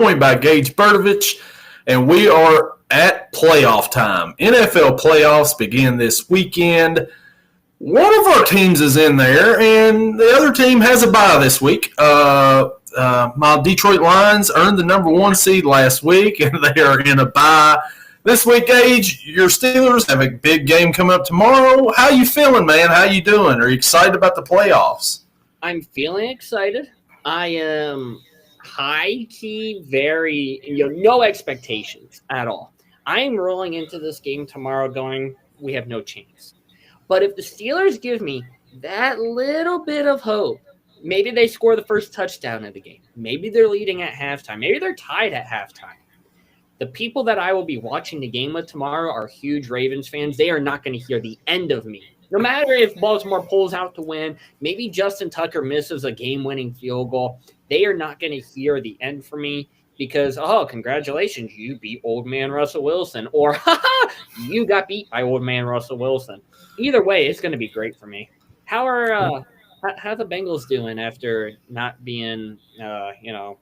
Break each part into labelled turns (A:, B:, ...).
A: joined by Gage Bertovich, and we are at playoff time. NFL playoffs begin this weekend. One of our teams is in there, and the other team has a bye this week. My Detroit Lions earned the number 1 seed last week, and they are in a bye this week. Gage, your Steelers have a big game coming up tomorrow. How you feeling, man? How you doing? Are you excited about the playoffs?
B: I'm feeling excited. I am high-key, very, no expectations at all. I am rolling into this game tomorrow going, we have no chance. But if the Steelers give me that little bit of hope, maybe they score the first touchdown of the game. Maybe they're leading at halftime. Maybe they're tied at halftime. The people that I will be watching the game with tomorrow are huge Ravens fans. They are not going to hear the end of me. No matter if Baltimore pulls out to win, maybe Justin Tucker misses a game-winning field goal, they are not going to hear the end for me because, oh, congratulations, you beat old man Russell Wilson. Or, you got beat by old man Russell Wilson. Either way, it's going to be great for me. How are the Bengals doing after not being, helped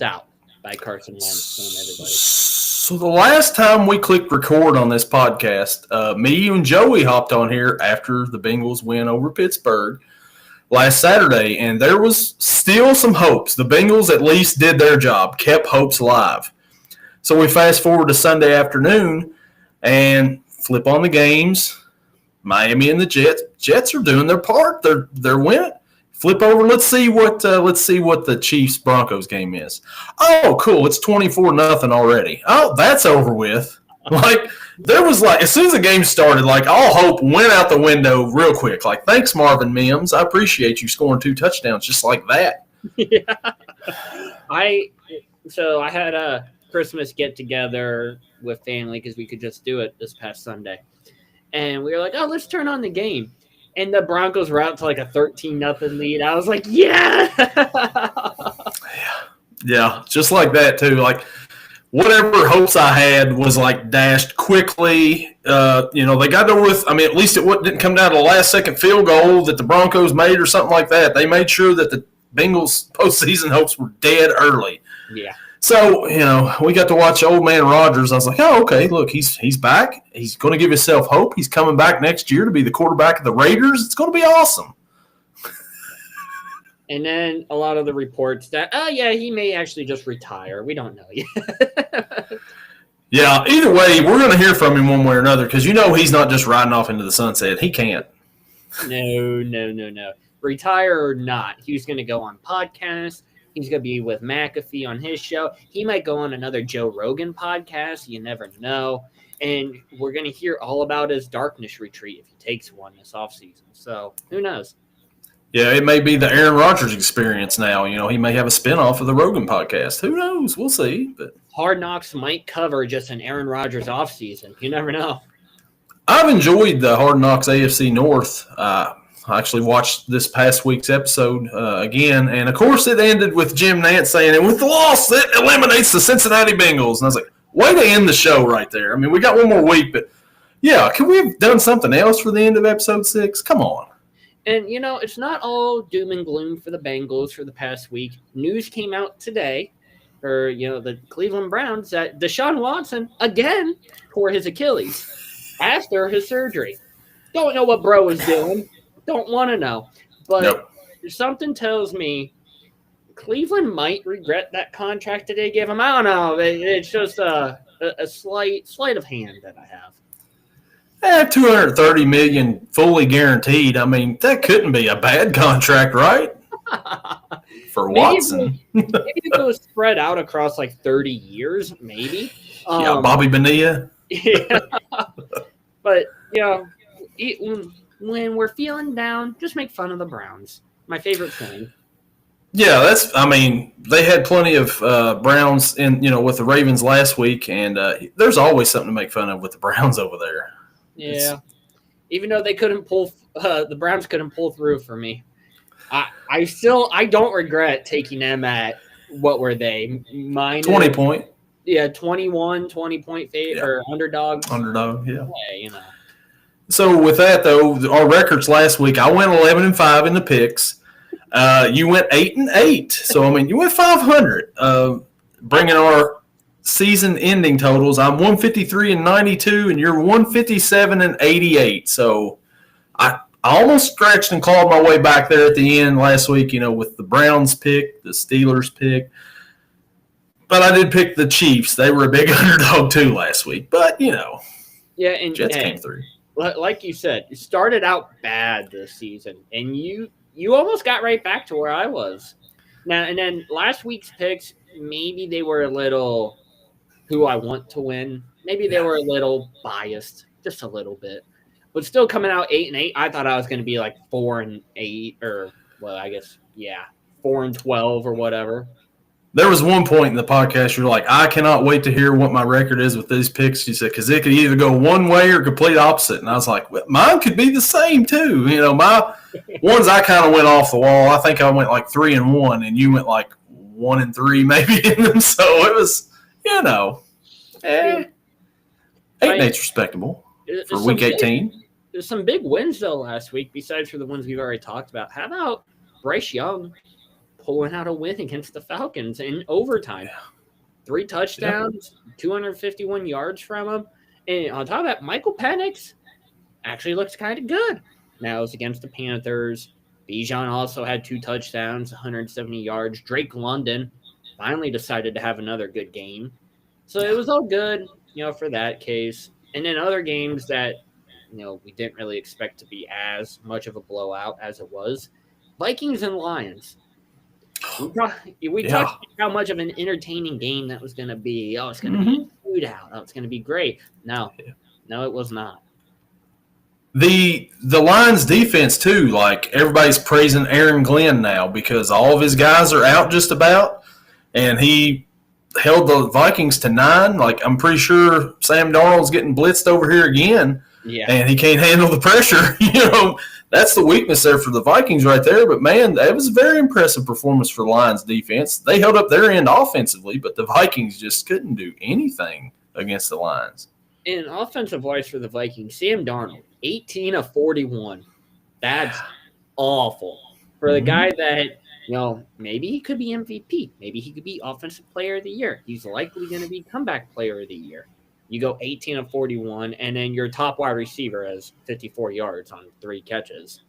B: out by Carson Wentz and everybody?
A: So the last time we clicked record on this podcast, me and Joey hopped on here after the Bengals win over Pittsburgh last Saturday, and there was still some hopes. The Bengals at least did their job, kept hopes alive. So we fast forward to Sunday afternoon and flip on the games. Miami and the Jets. Jets are doing their part. They're winning. Flip over. Let's see what the Chiefs Broncos game is. Oh, cool! It's 24-0 already. Oh, that's over with. Like there was as soon as the game started, all hope went out the window real quick. Thanks Marvin Mims. I appreciate you scoring 2 touchdowns just like that.
B: Yeah. I had a Christmas get together with family because we could just do it this past Sunday, and we were like, oh, let's turn on the game. And the Broncos were out to a 13-0 lead. I was like, yeah.
A: Yeah, just like that too. Whatever hopes I had was dashed quickly. They got over with. At least it didn't come down to the last second field goal that the Broncos made or something like that. They made sure that the Bengals postseason hopes were dead early.
B: Yeah.
A: So, we got to watch old man Rodgers. I was like, oh, okay, look, he's back. He's going to give himself hope. He's coming back next year to be the quarterback of the Raiders. It's going to be awesome.
B: And then a lot of the reports that, he may actually just retire. We don't know yet.
A: Yeah, either way, we're going to hear from him one way or another because he's not just riding off into the sunset. He can't.
B: No. Retire or not, he's going to go on podcasts. He's going to be with McAfee on his show. He might go on another Joe Rogan podcast. You never know. And we're going to hear all about his darkness retreat if he takes one this offseason. So who knows?
A: Yeah, it may be the Aaron Rodgers experience now. He may have a spinoff of the Rogan podcast. Who knows? We'll see. But
B: Hard Knocks might cover just an Aaron Rodgers offseason. You never know.
A: I've enjoyed the Hard Knocks AFC North. I actually watched this past week's episode again, and of course it ended with Jim Nantz saying, and with the loss, it eliminates the Cincinnati Bengals. And I was like, way to end the show right there. We got one more week, but yeah, could we have done something else for the end of episode 6? Come on.
B: And, it's not all doom and gloom for the Bengals for the past week. News came out today, or, the Cleveland Browns, that Deshaun Watson, again, tore his Achilles after his surgery. Don't know what bro was doing. Don't want to know. But Something tells me Cleveland might regret that contract that they gave him. I don't know. It's just a sleight of hand that I have.
A: $230 million fully guaranteed. That couldn't be a bad contract, right? For Watson.
B: Maybe if it was spread out across 30 years, maybe.
A: Bobby Bonilla.
B: Yeah. But, when we're feeling down, just make fun of the Browns. My favorite thing.
A: Yeah, they had plenty of Browns with the Ravens last week, and there's always something to make fun of with the Browns over there.
B: Yeah. Even though they couldn't pull, the Browns couldn't pull through for me. I don't regret taking them at, what were they?
A: 20 point.
B: Yeah, 20 point fade or underdog.
A: Underdog, yeah.
B: Yeah,
A: So with that though, our records last week, I went 11-5 in the picks. You went 8-8. So, I mean, you went 500. Bringing our season-ending totals, I'm 153-92, and you're 157-88. So, I almost scratched and clawed my way back there at the end last week, with the Browns pick, the Steelers pick. But I did pick the Chiefs. They were a big underdog too last week. But,
B: yeah, and
A: Jets came through.
B: Like you said, it started out bad this season, and you almost got right back to where I was. Now, and then last week's picks, maybe they were a little who I want to win. Maybe they were a little biased, just a little bit. But still coming out 8-8, I thought I was going to be like 4-8 or, well, I guess, 4-12 or whatever.
A: There was one point in the podcast you're like, I cannot wait to hear what my record is with these picks. You said, because it could either go one way or complete opposite. And I was like, well, mine could be the same too. My ones I kind of went off the wall. I think I went like 3-1, and you went like 1-3 maybe in them. So it was, 8-8's respectable for week 18.
B: There's some big wins though last week, besides for the ones we've already talked about. How about Bryce Young pulling out a win against the Falcons in overtime? 3 touchdowns, 251 yards from him. And on top of that, Michael Penix actually looks kind of good. Now it's against the Panthers. Bijan also had 2 touchdowns, 170 yards. Drake London finally decided to have another good game. So it was all good, for that case. And then other games that, we didn't really expect to be as much of a blowout as it was. Vikings and Lions. We talked about how much of an entertaining game that was going to be. Oh, it's going to be a shootout. Oh, it's going to be great. No, it was not.
A: The Lions defense too, like everybody's praising Aaron Glenn now because all of his guys are out just about, and he held the Vikings to 9. Like, I'm pretty sure Sam Darnold's getting blitzed over here again, and he can't handle the pressure. That's the weakness there for the Vikings right there. But, man, that was a very impressive performance for the Lions defense. They held up their end offensively, but the Vikings just couldn't do anything against the Lions.
B: In offensive-wise for the Vikings, Sam Darnold, 18 of 41. That's awful. For the guy that, maybe he could be MVP. Maybe he could be Offensive Player of the Year. He's likely going to be Comeback Player of the Year. You go 18 of 41, and then your top wide receiver has 54 yards on 3 catches.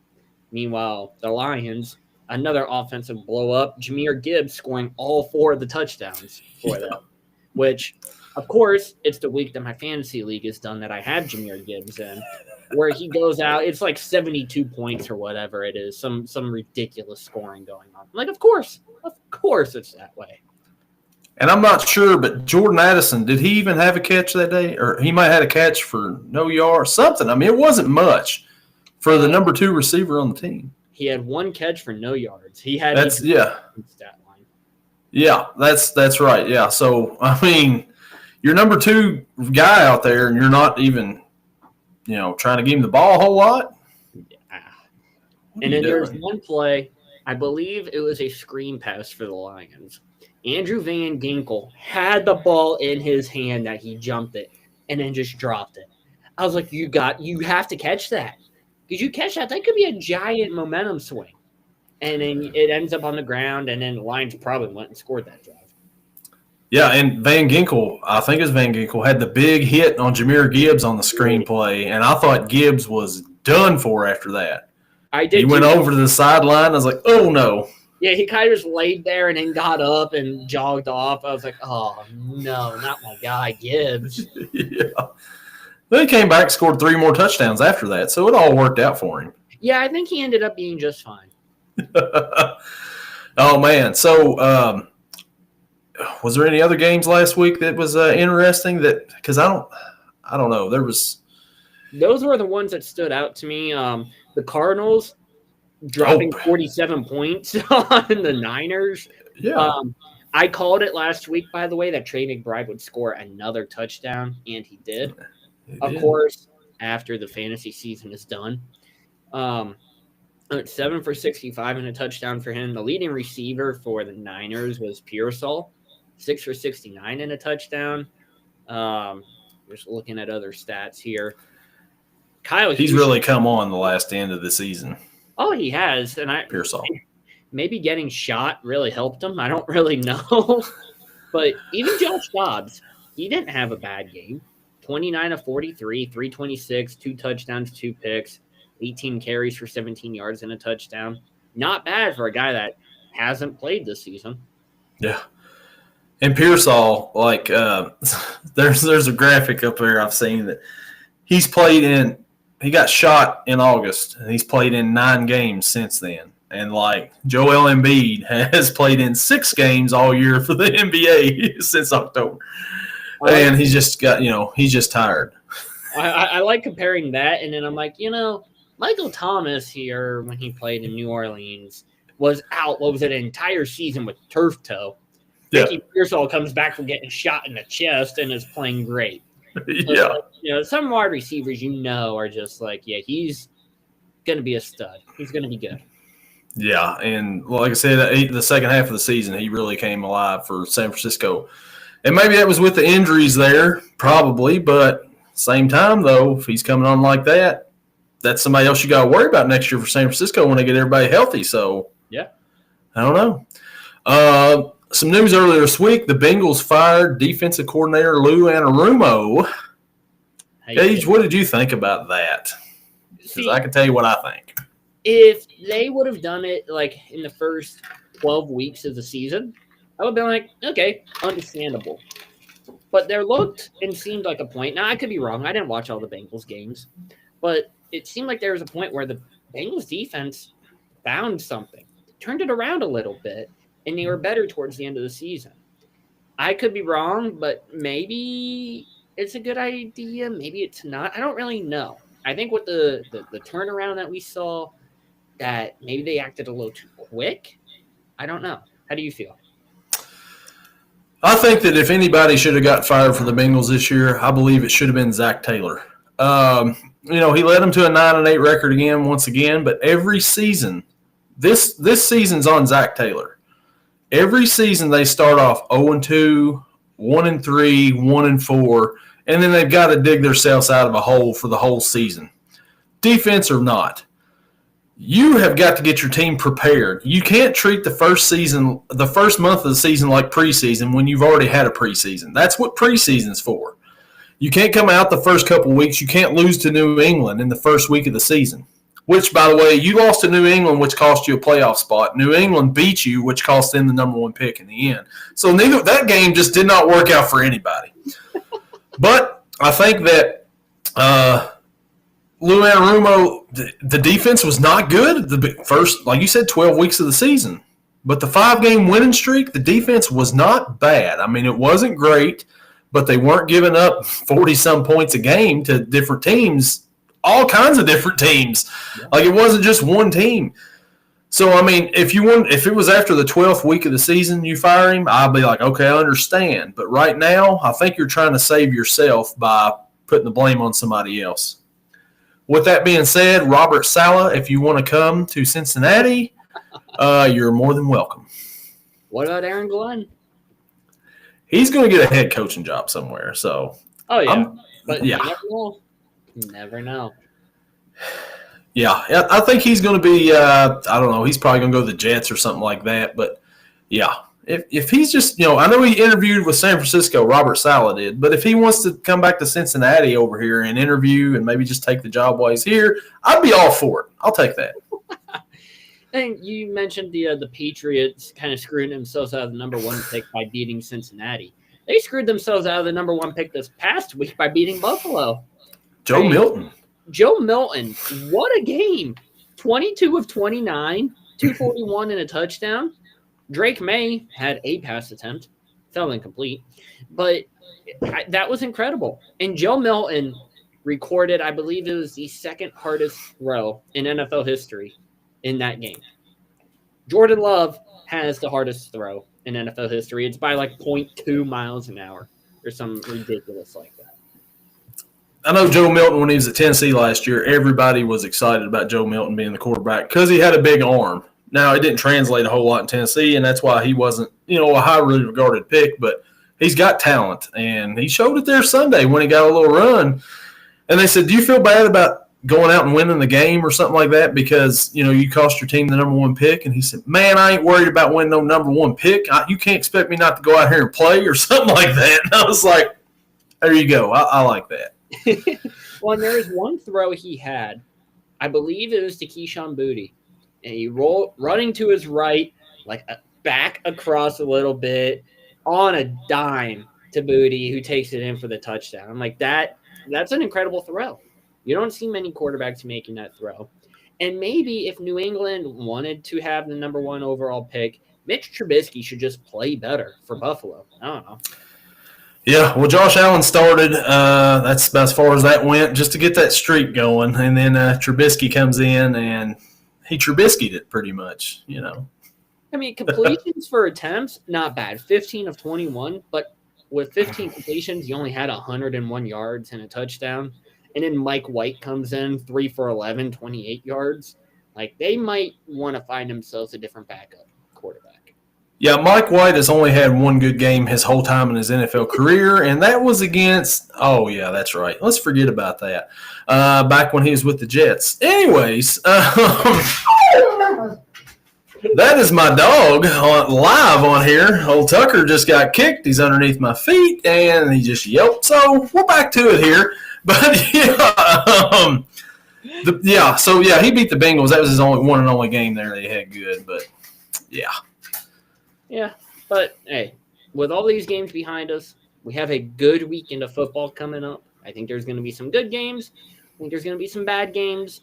B: Meanwhile, the Lions, another offensive blow-up, Jahmyr Gibbs scoring all 4 of the touchdowns for them, which, of course, it's the week that my fantasy league is done that I have Jahmyr Gibbs in, where he goes out, it's like 72 points or whatever it is, some ridiculous scoring going on. Like, of course it's that way.
A: And I'm not sure, but Jordan Addison, did he even have a catch that day? Or he might have had a catch for no yard, something. I mean, it wasn't much for the number 2 receiver on the team.
B: He had 1 catch for no yards. He had stat line.
A: Yeah, that's right. Yeah. So, I mean, your number 2 guy out there, and you're not even, trying to give him the ball a whole lot.
B: Yeah. And then there's one play, I believe it was a screen pass for the Lions. Andrew Van Ginkel had the ball in his hand that he jumped it and then just dropped it. I was like, you have to catch that. Because you catch that could be a giant momentum swing. And then it ends up on the ground, and then the Lions probably went and scored that drive.
A: Yeah, and Van Ginkel, I think it was Van Ginkel, had the big hit on Jahmyr Gibbs on the screenplay, and I thought Gibbs was done for after that.
B: I did.
A: He went over to the sideline. I was like, oh, no.
B: Yeah, he kind of just laid there and then got up and jogged off. I was like, oh, no, not my guy, Gibbs.
A: Yeah. Then he came back and scored 3 more touchdowns after that, so it all worked out for him.
B: Yeah, I think he ended up being just fine.
A: Oh, man. So, was there any other games last week that was interesting? Because I don't know.
B: Those were the ones that stood out to me. The Cardinals dropping 47 points on the Niners.
A: Yeah.
B: I called it last week, by the way, that Trey McBride would score another touchdown, and he did. Of course, after the fantasy season is done. 7 for 65 and a touchdown for him. The leading receiver for the Niners was Pearsall, 6 for 69 and a touchdown. Just looking at other stats here. Kyle,
A: he's really come on the last end of the season.
B: Oh, he has, and
A: Pearsall.
B: maybe getting shot really helped him. I don't really know. But even Josh Dobbs, he didn't have a bad game. 29 of 43, 326, 2 touchdowns, 2 picks, 18 carries for 17 yards and a touchdown. Not bad for a guy that hasn't played this season.
A: Yeah. And Pearsall, like, there's a graphic up there I've seen that he got shot in August, and he's played in 9 games since then. And, like, Joel Embiid has played in 6 games all year for the NBA since October. And he's just he's just tired.
B: I like comparing that, and then I'm like, Michael Thomas here, when he played in New Orleans, was out, an entire season with turf toe.
A: Yeah.
B: Ricky Pearsall comes back from getting shot in the chest and is playing great.
A: Yeah.
B: So, some wide receivers, are just like, yeah, he's going to be a stud. He's going to be good.
A: Yeah, and like I said, the second half of the season, he really came alive for San Francisco. And maybe that was with the injuries there, probably, but same time, though, if he's coming on like that, that's somebody else you got to worry about next year for San Francisco when they get everybody healthy. So,
B: yeah.
A: I don't know. Some news earlier this week, the Bengals fired defensive coordinator Lou Anarumo. Gage, what did you think about that? Because I can tell you what I think.
B: If they would have done it like in the first 12 weeks of the season, I would have been like, okay, understandable. But there looked and seemed like a point. Now, I could be wrong. I didn't watch all the Bengals games. But it seemed like there was a point where the Bengals defense found something, turned it around a little bit, and they were better towards the end of the season. I could be wrong, but maybe it's a good idea. Maybe it's not. I don't really know. I think with the turnaround that we saw, that maybe they acted a little too quick. I don't know. How do you feel?
A: I think that if anybody should have got fired for the Bengals this year, I believe it should have been Zach Taylor. He led them to a 9-8 record once again, but every season, this season's on Zach Taylor. Every season they start off 0-2, 1-3, 1-4, and then they've got to dig themselves out of a hole for the whole season. Defense or not, you have got to get your team prepared. You can't treat the first month of the season like preseason when you've already had a preseason. That's what preseason's for. You can't come out the first couple weeks. You can't lose to New England in the first week of the season, which, by the way, you lost to New England, which cost you a playoff spot. New England beat you, which cost them the number 1 pick in the end. So that game just did not work out for anybody. But I think that Lou Anarumo, the defense was not good the first, like you said, 12 weeks of the season. But the 5-game winning streak, the defense was not bad. I mean, it wasn't great, but they weren't giving up 40-some points a game to different teams, all kinds of different teams. Yeah. Like, it wasn't just one team. So, I mean, if it was after the 12th week of the season you fire him, I'd be like, okay, I understand. But right now, I think you're trying to save yourself by putting the blame on somebody else. With that being said, Robert Saleh, if you want to come to Cincinnati, you're more than welcome.
B: What about Aaron Glenn?
A: He's going to get a head coaching job somewhere. So,
B: but yeah, you never know.
A: Yeah, I think he's going to be. I don't know. He's probably going to go to the Jets or something like that. But yeah, if he's just, I know he interviewed with San Francisco, Robert Saleh did. But if he wants to come back to Cincinnati over here and interview and maybe just take the job while he's here, I'd be all for it. I'll take that.
B: And you mentioned the Patriots kind of screwing themselves out of the number 1 pick by beating Cincinnati. They screwed themselves out of the number 1 pick this past week by beating Buffalo.
A: Joe Milton,
B: what a game. 22 of 29, 241 and a touchdown. Drake May had a pass attempt, fell incomplete, but that was incredible. And Joe Milton recorded, I believe it was the second hardest throw in NFL history in that game. Jordan Love has the hardest throw in NFL history. It's by like 0.2 miles an hour or something ridiculous like that.
A: I know Joe Milton, when he was at Tennessee last year, everybody was excited about Joe Milton being the quarterback because he had a big arm. Now, it didn't translate a whole lot in Tennessee, and that's why he wasn't, a highly regarded pick, but he's got talent, and he showed it there Sunday when he got a little run. And they said, do you feel bad about going out and winning the game or something like that because, you cost your team the number one pick? And he said, man, I ain't worried about winning no number one pick. You can't expect me not to go out here and play or something like that. And I was like, there you go. I like that.
B: Well, and there was one throw he had. I believe it was to Keyshawn Boutte. And he running to his right, like back across a little bit on a dime to Boutte, who takes it in for the touchdown. I'm like, that's an incredible throw. You don't see many quarterbacks making that throw. And maybe if New England wanted to have the number one overall pick, Mitch Trubisky should just play better for Buffalo. I don't know.
A: Yeah, well, Josh Allen started. That's about as far as that went, just to get that streak going. And then Trubisky comes in, and he Trubisky'd it pretty much,
B: I mean, completions for attempts, not bad. 15 of 21, but with 15 completions, you only had 101 yards and a touchdown. And then Mike White comes in, 3 for 11, 28 yards. Like, they might want to find themselves a different backup quarterback.
A: Yeah, Mike White has only had one good game his whole time in his NFL career, and that was against – oh, yeah, that's right. Let's forget about that. Back when he was with the Jets. Anyways, that is my dog live on here. Old Tucker just got kicked. He's underneath my feet, and he just yelped. So we're back to it here. But, he beat the Bengals. That was his one and only game there that he had good. But, yeah.
B: Yeah, but, hey, with all these games behind us, we have a good weekend of football coming up. I think there's going to be some good games. I think there's going to be some bad games.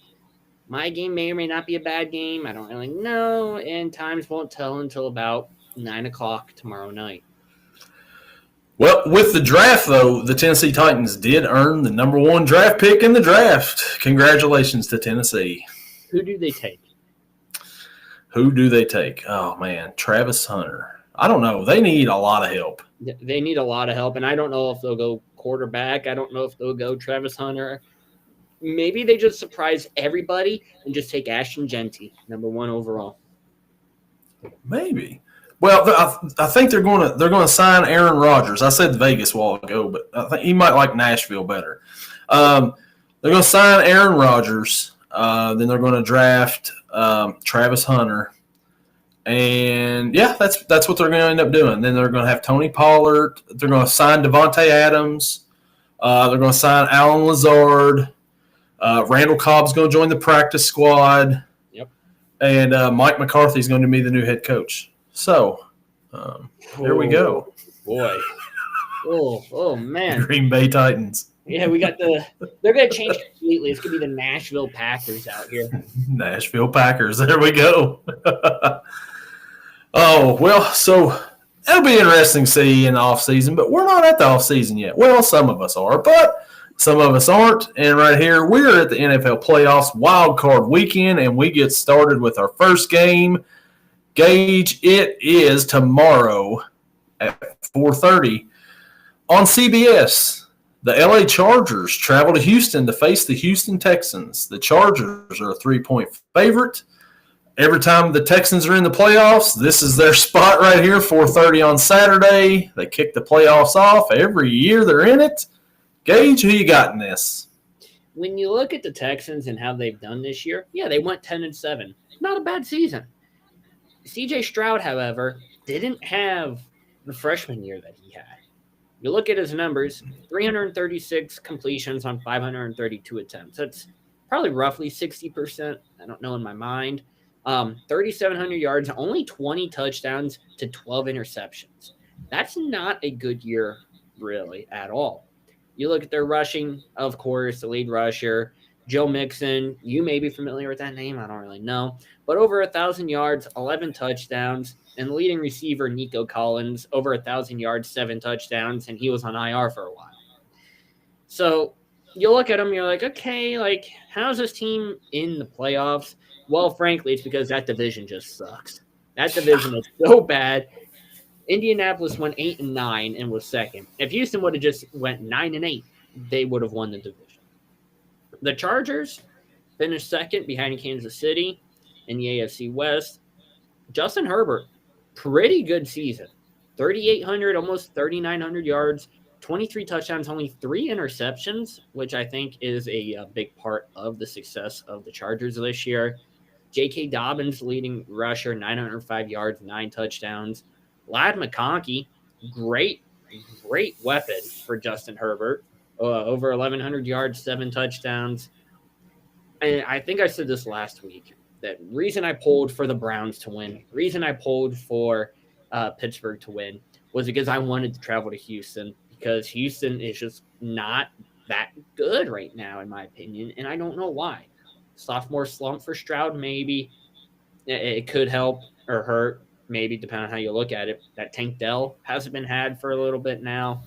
B: My game may or may not be a bad game. I don't really know, and times won't tell until about 9 o'clock tomorrow night.
A: Well, with the draft, though, the Tennessee Titans did earn the number one draft pick in the draft. Congratulations to Tennessee.
B: Who do they take?
A: Oh, man, Travis Hunter. I don't know. They need a lot of help.
B: They need a lot of help, and I don't know if they'll go quarterback. I don't know if they'll go Travis Hunter. Maybe they just surprise everybody and just take Ashton Genty, number one overall.
A: Maybe. Well, I think they're going to sign Aaron Rodgers. I said Vegas a while ago, but I think he might like Nashville better. They're going to sign Aaron Rodgers. Then they're going to draft Travis Hunter, and yeah, that's what they're going to end up doing. Then they're going to have Tony Pollard. They're going to sign Devontae Adams. They're going to sign Alan Lazard. Randall Cobb's going to join the practice squad.
B: Yep.
A: And Mike McCarthy is going to be the new head coach. So, there we go.
B: Boy. Oh, man.
A: Green Bay Titans.
B: Yeah, they're going to change completely. It's going to be the Nashville Packers out here.
A: Nashville Packers. There we go. Oh, well, so it'll be interesting to see in the offseason, but we're not at the offseason yet. Well, some of us are, but some of us aren't. And right here, we're at the NFL playoffs wild card weekend, and we get started with our first game. Gage, it is tomorrow at 4:30 on CBS. The LA Chargers travel to Houston to face the Houston Texans. The Chargers are a 3-point favorite. Every time the Texans are in the playoffs, this is their spot right here, 4:30 on Saturday. They kick the playoffs off every year they're in it. Gage, who you got in this?
B: When you look at the Texans and how they've done this year, yeah, they went 10-7. Not a bad season. C.J. Stroud, however, didn't have the freshman year that he had. You look at his numbers, 336 completions on 532 attempts. That's probably roughly 60%. I don't know in my mind. 3,700 yards, only 20 touchdowns to 12 interceptions. That's not a good year, really, at all. You look at their rushing, of course, the lead rusher, Joe Mixon. You may be familiar with that name. I don't really know. But over 1,000 yards, 11 touchdowns, and the leading receiver, Nico Collins, over 1,000 yards, 7 touchdowns, and he was on IR for a while. So you look at him, you're like, okay, like, how's this team in the playoffs? Well, frankly, it's because that division just sucks. That division is so bad. Indianapolis went 8-9 and was second. If Houston would have just went 9-8, they would have won the division. The Chargers finished second behind Kansas City in the AFC West. Justin Herbert, pretty good season. 3,800, almost 3,900 yards, 23 touchdowns, only 3 interceptions, which I think is a big part of the success of the Chargers this year. J.K. Dobbins, leading rusher, 905 yards, 9 touchdowns. Ladd McConkey, great weapon for Justin Herbert, over 1,100 yards, 7 touchdowns. And I think I said this last week, that reason I pulled for the Browns to win, reason I pulled for Pittsburgh to win was because I wanted to travel to Houston, because Houston is just not that good right now, in my opinion, and I don't know why. Sophomore slump for Stroud, maybe. It could help or hurt, maybe, depending on how you look at it. That Tank Dell hasn't been had for a little bit now.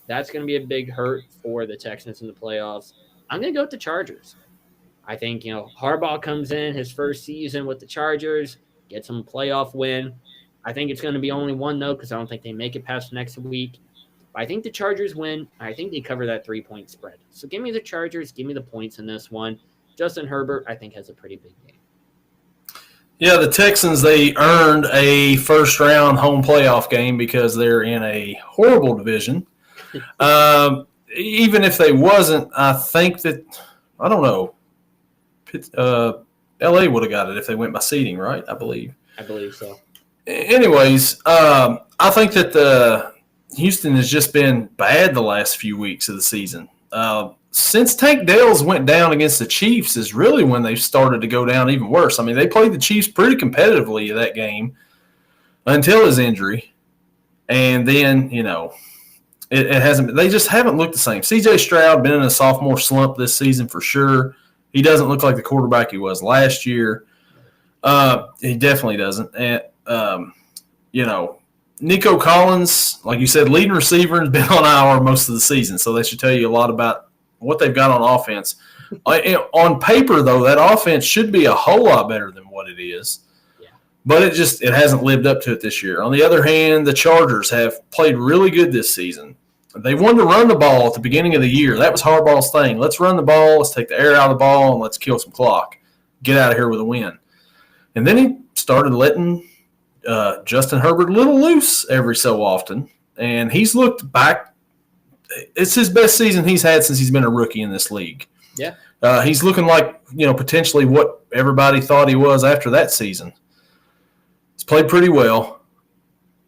B: That's going to be a big hurt for the Texans in the playoffs. I'm going to go with the Chargers. I think, Harbaugh comes in his first season with the Chargers, gets him a playoff win. I think it's going to be only one, though, because I don't think they make it past next week. But I think the Chargers win. I think they cover that 3-point spread. So give me the Chargers. Give me the points in this one. Justin Herbert, I think, has a pretty big game.
A: Yeah, the Texans, they earned a first-round home playoff game because they're in a horrible division. Even if they wasn't, I think that, I don't know, L.A. would have got it if they went by seeding, right? I believe
B: So.
A: Anyways, I think that Houston has just been bad the last few weeks of the season. Since Tank Dell's went down against the Chiefs is really when they've started to go down even worse. I mean, they played the Chiefs pretty competitively in that game until his injury. And then, it hasn't – they just haven't looked the same. C.J. Stroud been in a sophomore slump this season for sure. He doesn't look like the quarterback he was last year. He definitely doesn't. And, Nico Collins, like you said, leading receiver, has been on IR most of the season, so that should tell you a lot about what they've got on offense. On paper, though, that offense should be a whole lot better than what it is.
B: Yeah.
A: But it hasn't lived up to it this year. On the other hand, the Chargers have played really good this season. They wanted to run the ball at the beginning of the year. That was Harbaugh's thing. Let's run the ball, let's take the air out of the ball, and let's kill some clock. Get out of here with a win. And then he started letting Justin Herbert a little loose every so often, and he's looked back. It's his best season he's had since he's been a rookie in this league.
B: Yeah.
A: He's looking like, potentially what everybody thought he was after that season. He's played pretty well,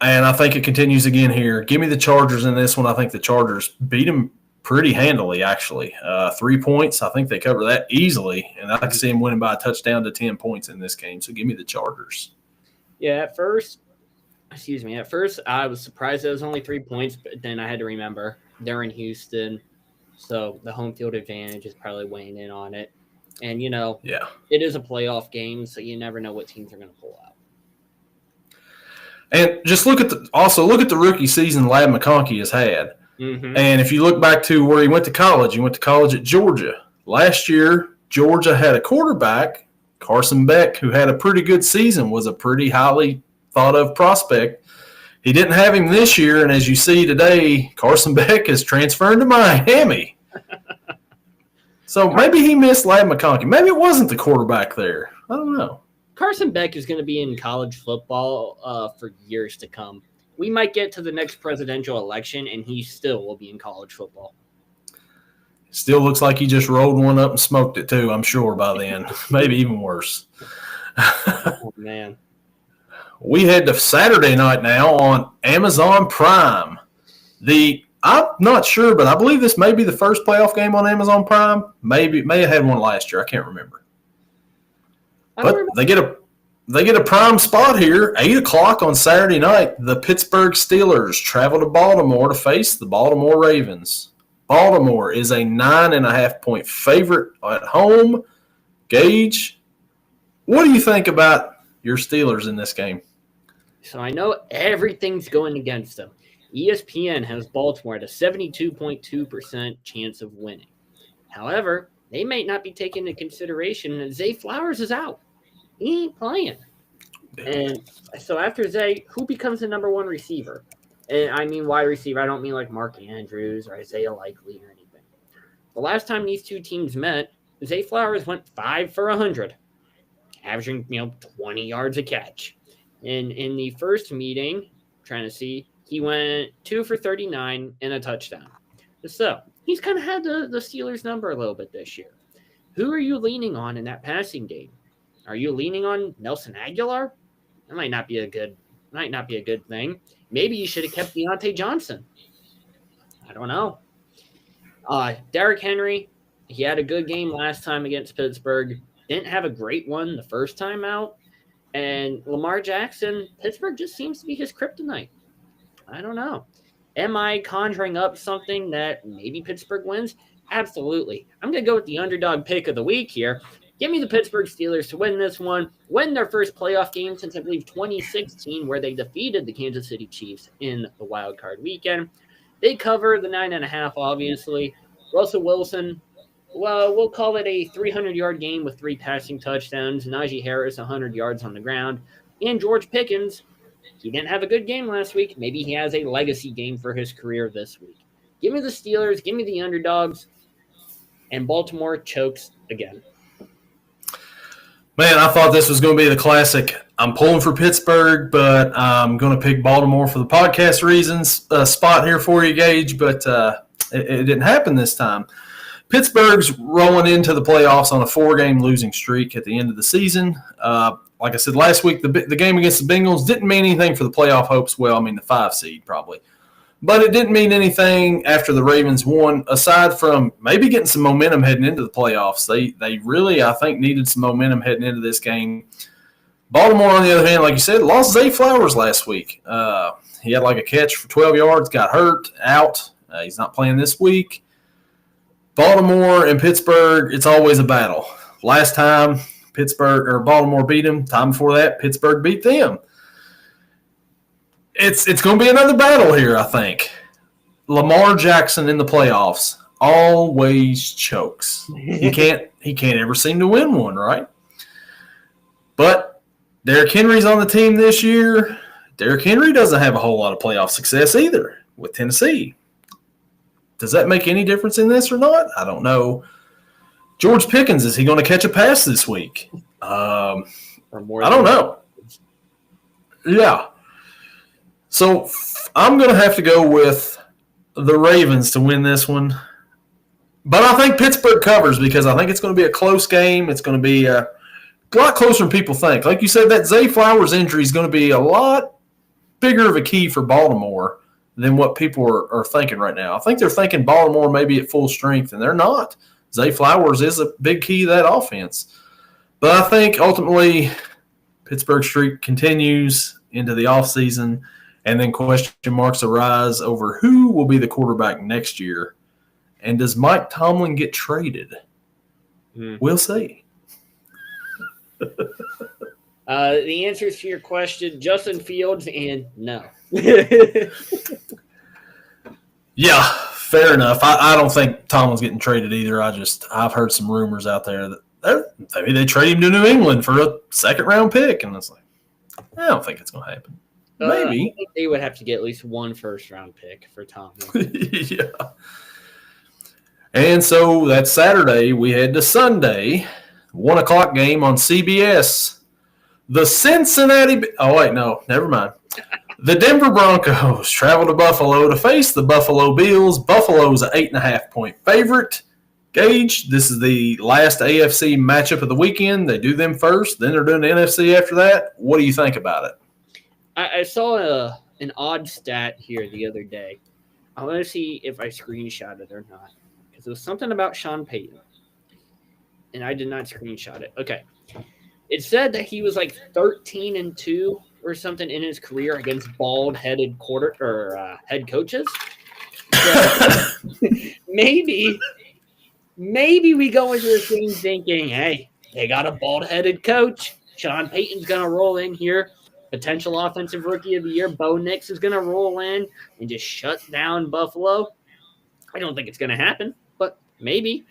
A: and I think it continues again here. Give me the Chargers in this one. I think the Chargers beat him pretty handily, actually. 3 points, I think they cover that easily, and I can see him winning by a touchdown to 10 points in this game, so give me the Chargers.
B: Yeah, at first I was surprised it was only 3 points, but then I had to remember they're in Houston, so the home field advantage is probably weighing in on it. And,
A: yeah,
B: it is a playoff game, so you never know what teams are going to pull out.
A: And just look at the rookie season Ladd McConkey has had.
B: Mm-hmm.
A: And if you look back to where he went to college at Georgia. Last year, Georgia had a quarterback, Carson Beck, who had a pretty good season, was a pretty highly thought of prospect. He didn't have him this year, and as you see today, Carson Beck is transferring to Miami. So maybe he missed Ladd McConkey. Maybe it wasn't the quarterback there. I don't know.
B: Carson Beck is going to be in college football for years to come. We might get to the next presidential election, and he still will be in college football.
A: Still looks like he just rolled one up and smoked it, too, I'm sure, by then. Maybe even worse.
B: Oh, man.
A: We head to Saturday night now on Amazon Prime. I'm not sure, but I believe this may be the first playoff game on Amazon Prime. May have had one last year. I can't remember. But they get a prime spot here, 8 o'clock on Saturday night. The Pittsburgh Steelers travel to Baltimore to face the Baltimore Ravens. Baltimore is a 9.5-point favorite at home. Gage, what do you think about your Steelers in this game?
B: So I know everything's going against them. ESPN has Baltimore at a 72.2% chance of winning. However, they may not be taking into consideration that Zay Flowers is out. He ain't playing. And so after Zay, who becomes the number one receiver? And I mean wide receiver. I don't mean like Mark Andrews or Isaiah Likely or anything. The last time these two teams met, Zay Flowers went 5 for 100, averaging 20 yards a catch. And in the first meeting, trying to see, He went 2 for 39 and a touchdown. So he's kind of had the Steelers number a little bit this year. Who are you leaning on in that passing game? Are you leaning on Nelson Aguilar? That might not be a good thing. Maybe you should have kept Deontay Johnson. I don't know. Derrick Henry, he had a good game last time against Pittsburgh. Didn't have a great one the first time out. And Lamar Jackson, Pittsburgh just seems to be his kryptonite. I don't know. Am I conjuring up something that maybe Pittsburgh wins? Absolutely. I'm going to go with the underdog pick of the week here. Give me the Pittsburgh Steelers to win this one, win their first playoff game since, I believe, 2016, where they defeated the Kansas City Chiefs in the wild card weekend. They cover the 9.5, obviously. Russell Wilson, well, we'll call it a 300-yard game with 3 passing touchdowns. Najee Harris, 100 yards on the ground. And George Pickens, he didn't have a good game last week. Maybe he has a legacy game for his career this week. Give me the Steelers. Give me the underdogs. And Baltimore chokes again.
A: Man, I thought this was going to be the classic. I'm pulling for Pittsburgh, but I'm going to pick Baltimore for the podcast reasons spot here for you, Gage, but it didn't happen this time. Pittsburgh's rolling into the playoffs on a 4-game losing streak at the end of the season. Like I said last week, the game against the Bengals didn't mean anything for the playoff hopes. Well, I mean, the 5 seed probably. But it didn't mean anything after the Ravens won, aside from maybe getting some momentum heading into the playoffs. They really, I think, needed some momentum heading into this game. Baltimore, on the other hand, like you said, lost Zay Flowers last week. He had like a catch for 12 yards, got hurt, out. He's not playing this week. Baltimore and Pittsburgh, it's always a battle. Last time Baltimore beat them, time before that, Pittsburgh beat them. It's going to be another battle here, I think. Lamar Jackson in the playoffs always chokes. He can't ever seem to win one, right? But Derrick Henry's on the team this year. Derrick Henry doesn't have a whole lot of playoff success either with Tennessee. Does that make any difference in this or not? I don't know. George Pickens, is he going to catch a pass this week? I don't know. Yeah. So I'm going to have to go with the Ravens to win this one. But I think Pittsburgh covers because I think it's going to be a close game. It's going to be a lot closer than people think. Like you said, that Zay Flowers injury is going to be a lot bigger of a key for Baltimore than what people are thinking right now. I think they're thinking Baltimore may be at full strength, and they're not. Zay Flowers is a big key to that offense. But I think ultimately Pittsburgh streak continues into the offseason, and then question marks arise over who will be the quarterback next year. And does Mike Tomlin get traded? We'll see.
B: The answers to your question, Justin Fields and no.
A: Yeah, fair enough. I don't think Tomlin's getting traded either. I've heard some rumors out there that maybe they trade him to New England for a second-round pick, and it's like, I don't think it's going to happen. Maybe.
B: I think they would have to get at least one first-round pick for Tomlin.
A: Yeah. And so that Saturday, we head to Sunday, 1 o'clock game on CBS. The Cincinnati – oh, wait, no, never mind. The Denver Broncos travel to Buffalo to face the Buffalo Bills. Buffalo's an 8.5-point favorite. Gage, this is the last AFC matchup of the weekend. They do them first, then they're doing the NFC after that. What do you think about it?
B: I saw an odd stat here the other day. I want to see if I screenshot it or not. Because it was something about Sean Payton. And I did not screenshot it. Okay. It said that he was like 13-2 or something in his career against bald-headed head coaches. So maybe we go into this game thinking, hey, they got a bald-headed coach. Sean Payton's going to roll in here. Potential offensive rookie of the year, Bo Nix, is going to roll in and just shut down Buffalo. I don't think it's going to happen, but maybe.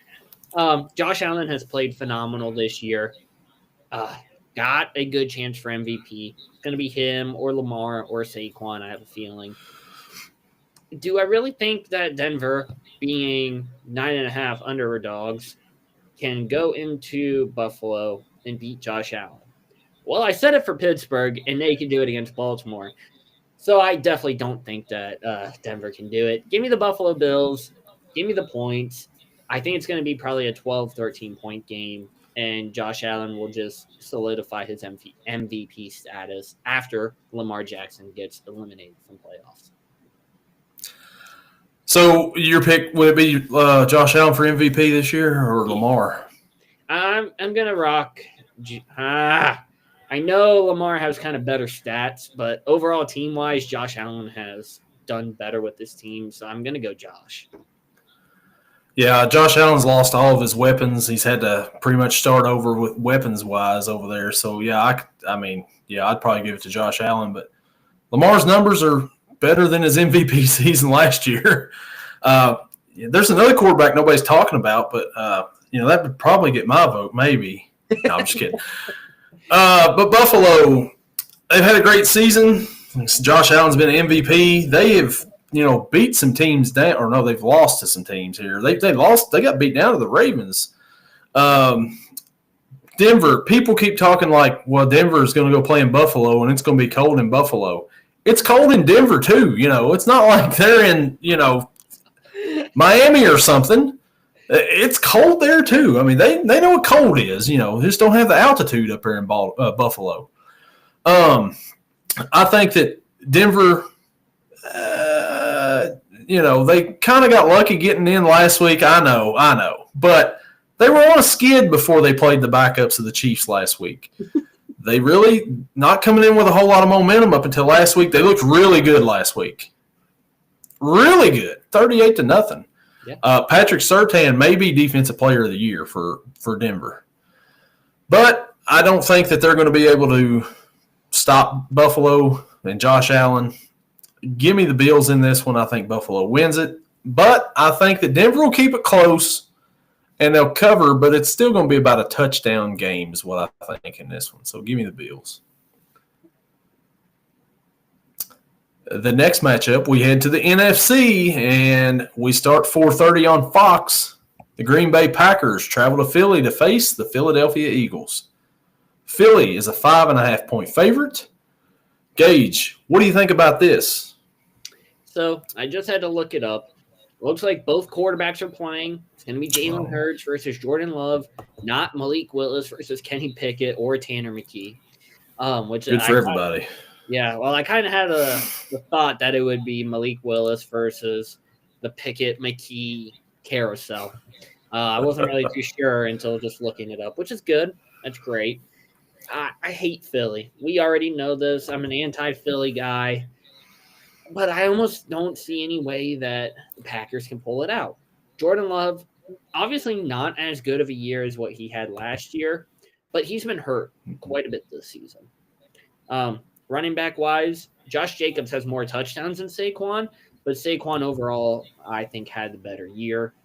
B: Josh Allen has played phenomenal this year. Got a good chance for MVP. It's going to be him or Lamar or Saquon, I have a feeling. Do I really think that Denver, being 9.5 underdogs, can go into Buffalo and beat Josh Allen? Well, I said it for Pittsburgh, and they can do it against Baltimore. So I definitely don't think that Denver can do it. Give me the Buffalo Bills. Give me the points. I think it's going to be probably a 12, 13-point game, and Josh Allen will just solidify his MVP status after Lamar Jackson gets eliminated from playoffs.
A: So your pick, would it be Josh Allen for MVP this year or Lamar?
B: I'm going to rock I know Lamar has kind of better stats, but overall team-wise, Josh Allen has done better with this team, so I'm going to go Josh.
A: Yeah, Josh Allen's lost all of his weapons. He's had to pretty much start over with weapons-wise over there. So, yeah, I'd probably give it to Josh Allen. But Lamar's numbers are better than his MVP season last year. There's another quarterback nobody's talking about, but, that would probably get my vote maybe. No, I'm just kidding. But Buffalo, they've had a great season. Josh Allen's been MVP. They have, beat some teams down, or no, they've lost to some teams here. They got beat down to the Ravens. Denver, people keep talking like, well, Denver is going to go play in Buffalo, and it's going to be cold in Buffalo. It's cold in Denver too. It's not like they're in, Miami or something. It's cold there too. I mean, they know what cold is. They just don't have the altitude up here in Buffalo. I think that Denver, they kind of got lucky getting in last week. I know, but they were on a skid before they played the backups of the Chiefs last week. They really not coming in with a whole lot of momentum up until last week. They looked really good last week. Really good, 38-0. Yeah. Patrick Surtain may be Defensive Player of the Year for Denver. But I don't think that they're going to be able to stop Buffalo and Josh Allen. Give me the Bills in this one. I think Buffalo wins it. But I think that Denver will keep it close, and they'll cover, but it's still going to be about a touchdown game is what I think in this one. So give me the Bills. The next matchup, we head to the NFC, and we start 4:30 on Fox. The Green Bay Packers travel to Philly to face the Philadelphia Eagles. Philly is a 5.5-point favorite. Gage, what do you think about this?
B: So I just had to look it up. Looks like both quarterbacks are playing. It's going to be Jalen Hurts versus Jordan Love, not Malik Willis versus Kenny Pickett or Tanner McKee. Which
A: good for everybody.
B: Yeah, well, I kind of had the thought that it would be Malik Willis versus the Pickett-McKee carousel. I wasn't really too sure until just looking it up, which is good. That's great. I hate Philly. We already know this. I'm an anti-Philly guy. But I almost don't see any way that the Packers can pull it out. Jordan Love, obviously not as good of a year as what he had last year, but he's been hurt quite a bit this season. Running back wise, Josh Jacobs has more touchdowns than Saquon, but Saquon overall, I think, had the better year.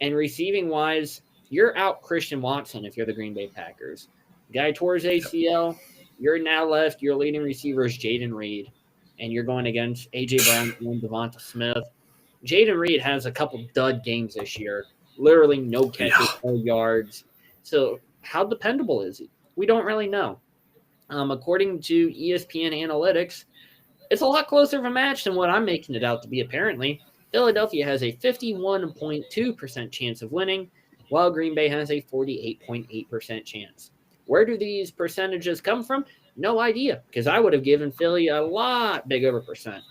B: And receiving wise, you're out Christian Watson if you're the Green Bay Packers. The guy tore his ACL. You're now left. Your leading receiver is Jaden Reed, and you're going against A.J. Brown and Devonta Smith. Jaden Reed has a couple dud games this year. Literally no catches, no yards. So how dependable is he? We don't really know. According to ESPN Analytics, it's a lot closer of a match than what I'm making it out to be, apparently. Philadelphia has a 51.2% chance of winning, while Green Bay has a 48.8% chance. Where do these percentages come from? No idea, because I would have given Philly a lot bigger percent.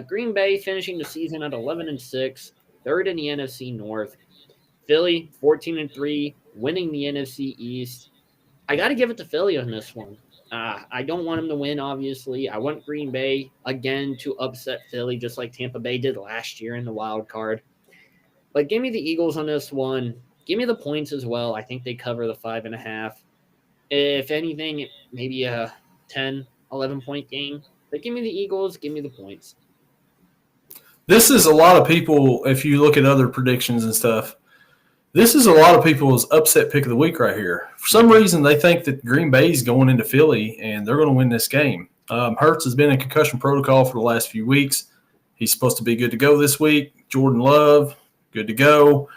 B: Green Bay finishing the season at 11-6, third in the NFC North. Philly 14-3, winning the NFC East. I got to give it to Philly on this one. I don't want them to win, obviously. I want Green Bay, again, to upset Philly, just like Tampa Bay did last year in the wild card. But give me the Eagles on this one. Give me the points as well. I think they cover the 5.5. If anything, maybe a 10, 11-point game. But give me the Eagles. Give me the points.
A: This is a lot of people, if you look at other predictions and stuff, this is a lot of people's upset pick of the week right here. For some reason, they think that Green Bay's going into Philly and they're going to win this game. Hurts has been in concussion protocol for the last few weeks. He's supposed to be good to go this week. Jordan Love, good to go.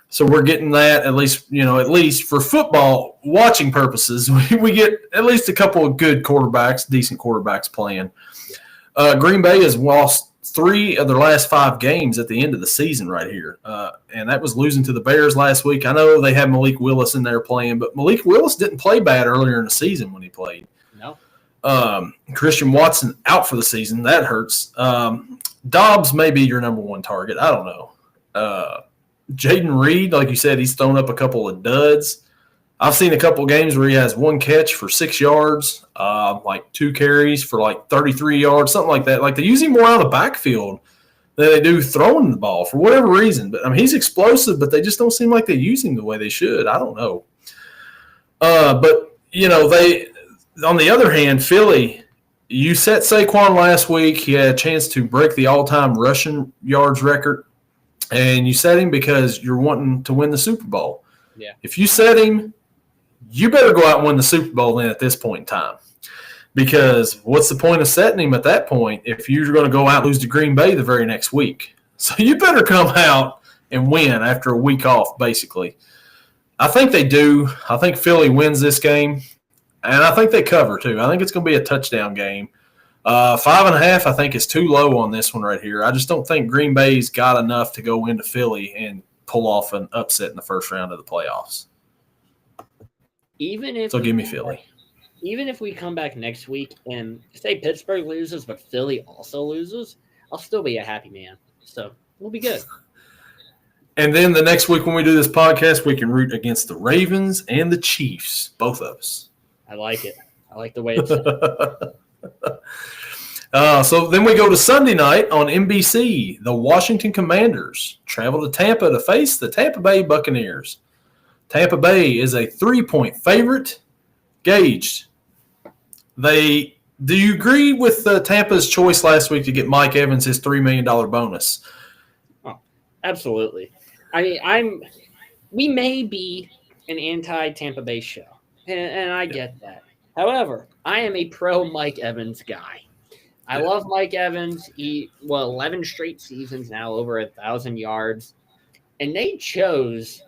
A: So we're getting that at least for football watching purposes. We get at least a couple of good quarterbacks, decent quarterbacks playing. Green Bay has lost 3 of their last 5 games at the end of the season right here. And that was losing to the Bears last week. I know they had Malik Willis in there playing, but Malik Willis didn't play bad earlier in the season when he played.
B: No.
A: Christian Watson out for the season. That hurts. Dobbs may be your number 1 target. I don't know. Jaden Reed, like you said, he's thrown up a couple of duds. I've seen a couple of games where he has 1 catch for 6 yards, like 2 carries for like 33 yards, something like that. Like they use him more out of the backfield than they do throwing the ball for whatever reason. But I mean, he's explosive, but they just don't seem like they use him the way they should. I don't know. But you know, on the other hand, Philly, you set Saquon last week. He had a chance to break the all-time rushing yards record, and you set him because you're wanting to win the Super Bowl.
B: Yeah.
A: If you set him, you better go out and win the Super Bowl then at this point in time. Because what's the point of setting him at that point if you're going to go out and lose to Green Bay the very next week? So you better come out and win after a week off, basically. I think they do. I think Philly wins this game, and I think they cover too. I think it's going to be a touchdown game. 5.5, I think, is too low on this one right here. I just don't think Green Bay's got enough to go into Philly and pull off an upset in the first round of the playoffs. So give me Philly.
B: Even if we come back next week and say Pittsburgh loses, but Philly also loses, I'll still be a happy man. So we'll be good.
A: And then the next week when we do this podcast, we can root against the Ravens and the Chiefs, both of us.
B: I like it. I like the way it's
A: So then we go to Sunday night on NBC. The Washington Commanders travel to Tampa to face the Tampa Bay Buccaneers. Tampa Bay is a 3-point favorite. Gauged. Do you agree with Tampa's choice last week to get Mike Evans his $3 million bonus?
B: Oh, absolutely. I mean, we may be an anti-Tampa Bay show, and I get that. However, I am a pro Mike Evans guy. I love Mike Evans. 11 straight seasons now, over 1,000 yards, and they chose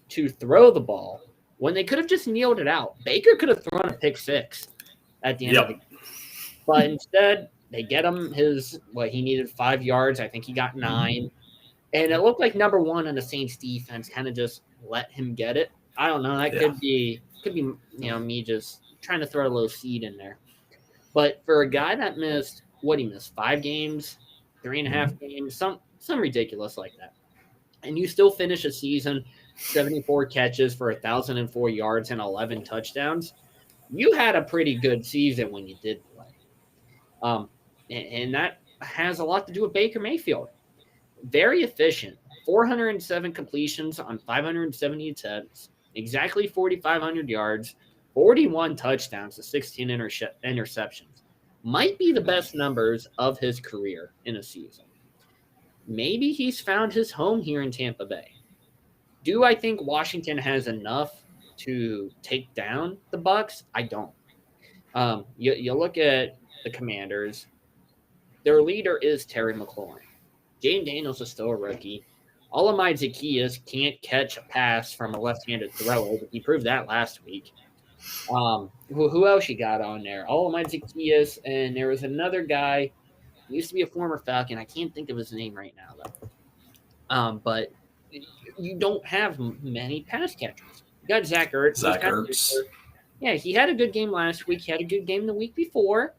B: to throw the ball when they could have just kneeled it out. Baker could have thrown a pick 6 at the end of the game. But instead, they get him he needed 5 yards. I think he got 9. And it looked like number 1 on the Saints defense kind of just let him get it. I don't know. That could be me just trying to throw a little seed in there. But for a guy that missed 5 games, 3.5 games, some ridiculous like that. And you still finish a season 74 catches for 1,004 yards and 11 touchdowns. You had a pretty good season when you did play. And that has a lot to do with Baker Mayfield. Very efficient. 407 completions on 570 attempts, exactly 4,500 yards, 41 touchdowns to 16 interceptions. Might be the best numbers of his career in a season. Maybe he's found his home here in Tampa Bay. Do I think Washington has enough to take down the Bucs? I don't. You look at the Commanders. Their leader is Terry McLaurin. Jaden Daniels is still a rookie. Olamide Zaccheaus can't catch a pass from a left-handed thrower, but he proved that last week. Who else you got on there? Olamide Zaccheaus, and there was another guy. He used to be a former Falcon. I can't think of his name right now, though. But you don't have many pass catchers. You got Zach Ertz.
A: Zach Ertz.
B: Yeah, he had a good game last week. He had a good game the week before.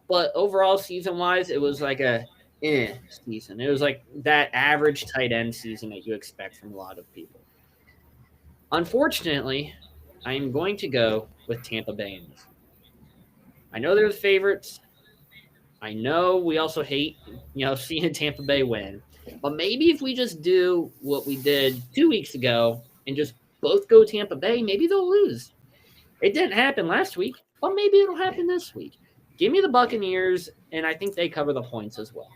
B: But overall, season-wise, it was like a season. It was like that average tight end season that you expect from a lot of people. Unfortunately, I am going to go with Tampa Bay in this. I know they're the favorites. I know we also hate, seeing Tampa Bay win. But maybe if we just do what we did 2 weeks ago and just both go Tampa Bay, maybe they'll lose. It didn't happen last week, but maybe it'll happen this week. Give me the Buccaneers, and I think they cover the points as well.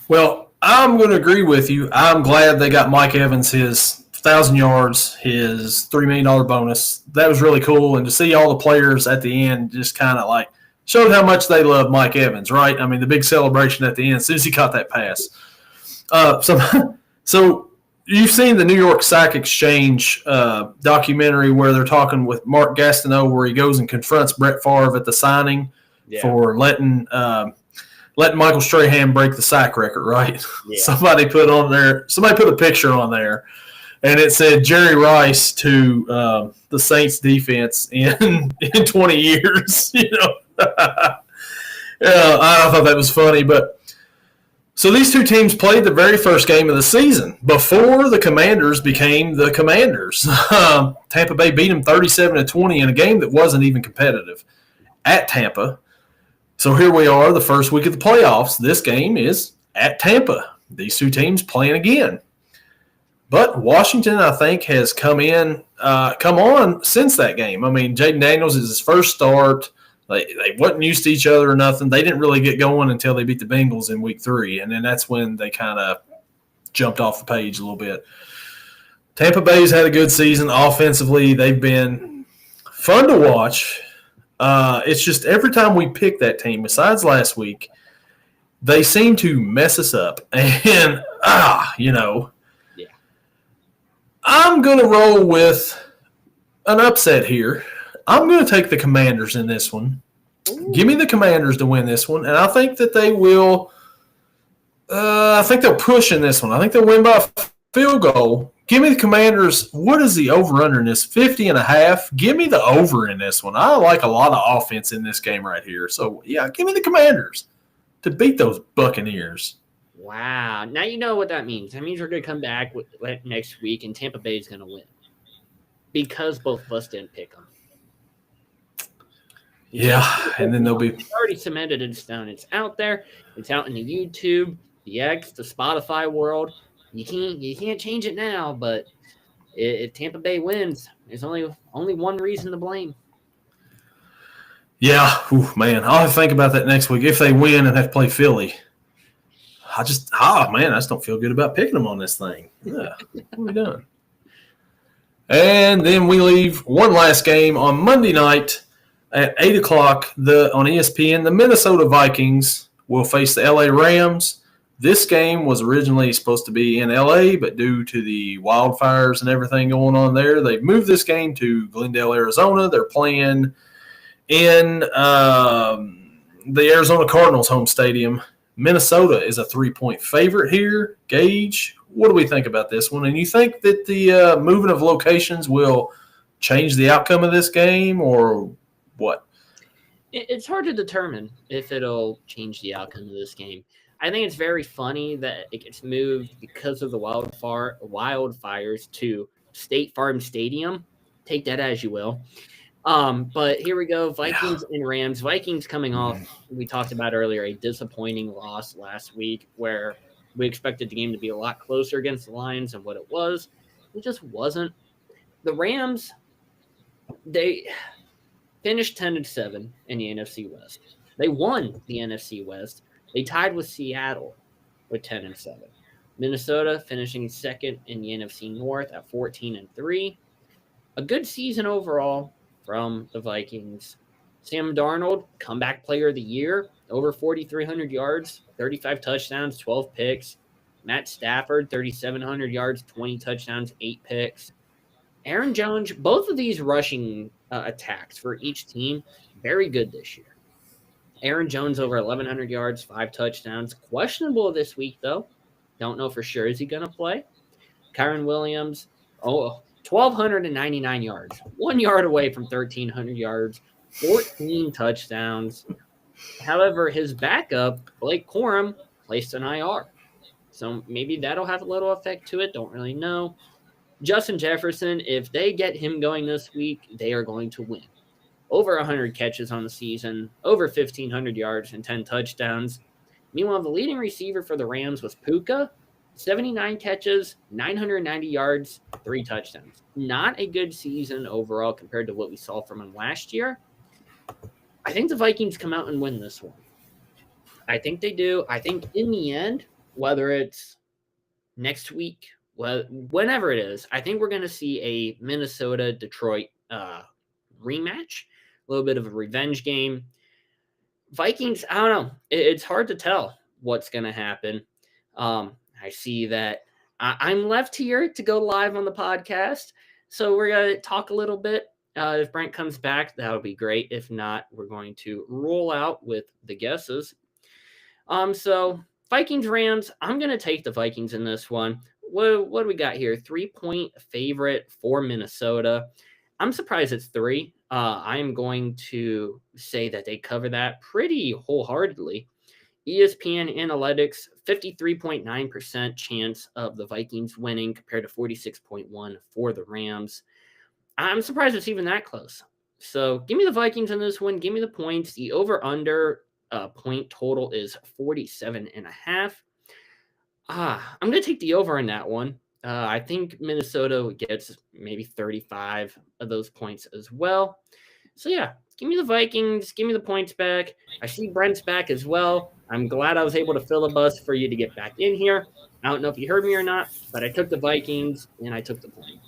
A: Well, I'm going to agree with you. I'm glad they got Mike Evans his 1,000 yards, his $3 million bonus. That was really cool. And to see all the players at the end just kind of like showed how much they love Mike Evans, right? I mean, the big celebration at the end as soon as he caught that pass. So you've seen the New York Sack Exchange documentary where they're talking with Mark Gastineau where he goes and confronts Brett Favre at the signing for letting Michael Strahan break the sack record, right?
B: Yeah.
A: Somebody put a picture on there, and it said Jerry Rice to the Saints defense in 20 years. I thought that was funny. But so these two teams played the very first game of the season before the Commanders became the Commanders. Tampa Bay beat them 37-20 in a game that wasn't even competitive at Tampa. So here we are, the first week of the playoffs. This game is at Tampa. These two teams playing again. But Washington, I think, has come on since that game. I mean, Jaden Daniels is his first start. They wasn't used to each other or nothing. They didn't really get going until they beat the Bengals in week 3, and then that's when they kind of jumped off the page a little bit. Tampa Bay's had a good season offensively. They've been fun to watch. It's just every time we pick that team, besides last week, they seem to mess us up. And,
B: Yeah.
A: I'm going to roll with an upset here. I'm going to take the Commanders in this one. Ooh. Give me the Commanders to win this one, and I think that they will I think they'll push in this one. I think they'll win by a field goal. Give me the Commanders. What is the over-under in this? 50.5. Give me the over in this one. I like a lot of offense in this game right here. So, yeah, give me the Commanders to beat those Buccaneers.
B: Wow. Now you know what that means. That means we're going to come back next week, and Tampa Bay is going to win because both of us didn't pick them.
A: Yeah, and then they'll be –
B: It's already cemented in stone. It's out there. It's out in the YouTube, the X, the Spotify world. You can't change it now, but if Tampa Bay wins, there's only one reason to blame.
A: Yeah, man, I'll have to think about that next week. If they win and have to play Philly, I just don't feel good about picking them on this thing. Yeah, what are we doing? And then we leave one last game on Monday night at 8 o'clock on ESPN. The Minnesota Vikings will face the LA Rams. This game was originally supposed to be in LA, but due to the wildfires and everything going on there, they've moved this game to Glendale, Arizona. They're playing in the Arizona Cardinals home stadium. Minnesota is a 3-point favorite here. Gage, what do we think about this one? And you think that the moving of locations will change the outcome of this game, or what?
B: It's hard to determine if it'll change the outcome of this game. I think it's very funny that it gets moved because of the wildfires to State Farm Stadium. Take that as you will. But here we go, Vikings and Rams. Vikings coming off, we talked about earlier, a disappointing loss last week where we expected the game to be a lot closer against the Lions than what it was. It just wasn't. The Rams, they finished 10-7 in the NFC West. They won the NFC West. They tied with Seattle with 10-7. Minnesota finishing second in the NFC North at 14-3. A good season overall from the Vikings. Sam Darnold, comeback player of the year, over 4,300 yards, 35 touchdowns, 12 picks. Matt Stafford, 3,700 yards, 20 touchdowns, 8 picks. Aaron Jones, both of these rushing attacks for each team, very good this year. Aaron Jones over 1,100 yards, 5 touchdowns. Questionable this week, though. Don't know for sure. Is he going to play? Kyren Williams, 1,299 yards. 1 yard away from 1,300 yards. 14 touchdowns. However, his backup, Blake Corum, placed an IR. So maybe that'll have a little effect to it. Don't really know. Justin Jefferson, if they get him going this week, they are going to win. Over 100 catches on the season, over 1,500 yards and 10 touchdowns. Meanwhile, the leading receiver for the Rams was Puka, 79 catches, 990 yards, 3 touchdowns. Not a good season overall compared to what we saw from him last year. I think the Vikings come out and win this one. I think they do. I think in the end, whether it's next week, whenever it is, I think we're going to see a Minnesota-Detroit rematch. A little bit of a revenge game. Vikings, I don't know. It's hard to tell what's going to happen. I see that I'm left here to go live on the podcast. So we're going to talk a little bit If Brent comes back, that would be great. If not, we're going to roll out with the guesses. So Vikings Rams, I'm going to take the Vikings in this one. What do we got here? 3-point favorite for Minnesota. I'm surprised it's 3. I am going to say that they cover that pretty wholeheartedly. ESPN Analytics, 53.9% chance of the Vikings winning compared to 46.1% for the Rams. I'm surprised it's even that close. So give me the Vikings in this one. Give me the points. The over-under point total is 47.5. I'm going to take the over in that one. I think Minnesota gets maybe 35 of those points as well. So, yeah, give me the Vikings. Give me the points back. I see Brent's back as well. I'm glad I was able to filibust for you to get back in here. I don't know if you heard me or not, but I took the Vikings and I took the point.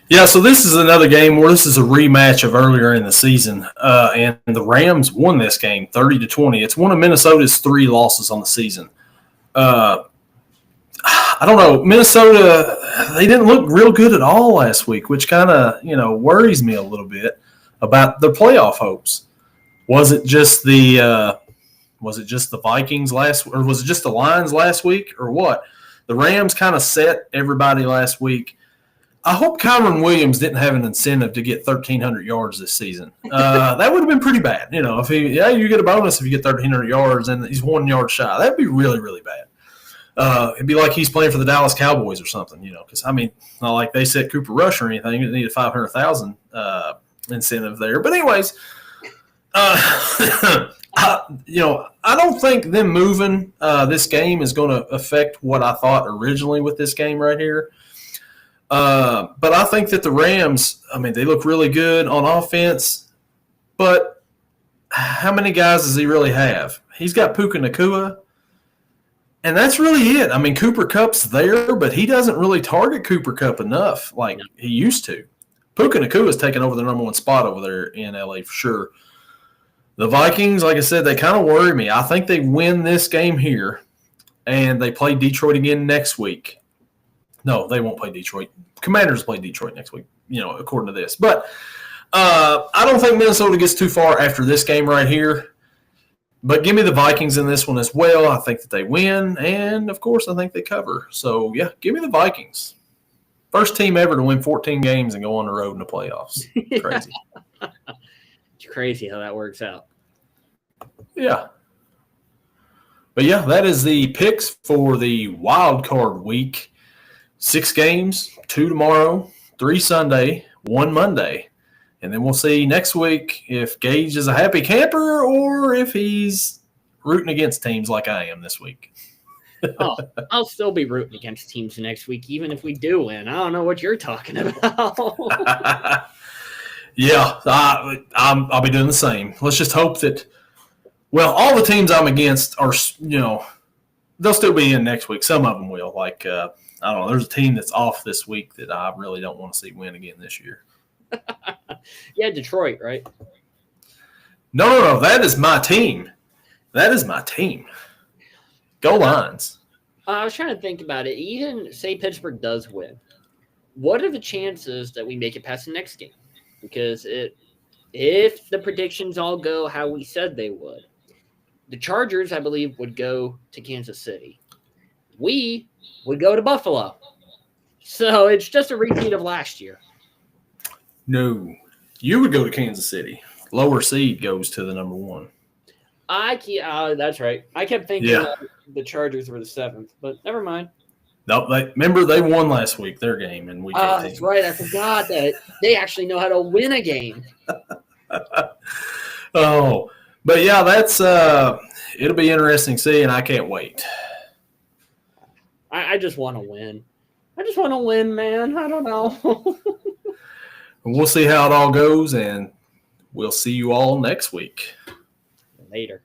A: Yeah, so this is another game where this is a rematch of earlier in the season, and the Rams won this game 30-20. It's one of Minnesota's 3 losses on the season. I don't know. Minnesota, they didn't look real good at all last week, which kind of worries me a little bit about their playoff hopes. Was it just the Vikings last, or was it just the Lions last week, or what? The Rams kind of set everybody last week. I hope Kyron Williams didn't have an incentive to get 1,300 yards this season. That would have been pretty bad. If you get a bonus if you get 1,300 yards and he's 1 yard shy. That'd be really, really bad. It'd be like he's playing for the Dallas Cowboys or something, because, not like they set Cooper Rush or anything. It needed 500,000 incentive there. But anyways, I don't think them moving this game is going to affect what I thought originally with this game right here. But I think that the Rams, they look really good on offense, but how many guys does he really have? He's got Puka Nacua, and that's really it. Cooper Kupp's there, but he doesn't really target Cooper Kupp enough like he used to. Puka Nacua is taking over the number 1 spot over there in LA for sure. The Vikings, like I said, they kind of worry me. I think they win this game here, and they play Detroit again next week. No, they won't play Detroit. Commanders play Detroit next week, according to this. But I don't think Minnesota gets too far after this game right here. But give me the Vikings in this one as well. I think that they win, and, of course, I think they cover. So, yeah, give me the Vikings. First team ever to win 14 games and go on the road in the playoffs. Crazy.
B: It's crazy how that works out.
A: Yeah. But, yeah, that is the picks for the wild card week. 6 games, 2 tomorrow, 3 Sunday, 1 Monday. And then we'll see next week if Gage is a happy camper or if he's rooting against teams like I am this week.
B: I'll still be rooting against teams next week, even if we do win. I don't know what you're talking about.
A: Yeah, I'll be doing the same. Let's just hope that, all the teams I'm against are, they'll still be in next week. Some of them will. Like, I don't know. There's a team that's off this week that I really don't want to see win again this year.
B: Yeah, Detroit, right?
A: No. That is my team. Go Lions.
B: I was trying to think about it. Even say Pittsburgh does win, what are the chances that we make it past the next game? Because if the predictions all go how we said they would, the Chargers, I believe, would go to Kansas City. We would go to Buffalo. So it's just a repeat of last year.
A: No. You would go to Kansas City. Lower seed goes to the number 1.
B: That's right. I kept thinking the Chargers were the 7th, but never mind.
A: No, remember they won last week, their game in week 18.
B: That's right. I forgot that they actually know how to win a game.
A: But yeah, that's it'll be interesting to see, and I can't wait.
B: I just want to win. I just want to win, man. I don't know.
A: We'll see how it all goes, and we'll see you all next week.
B: Later.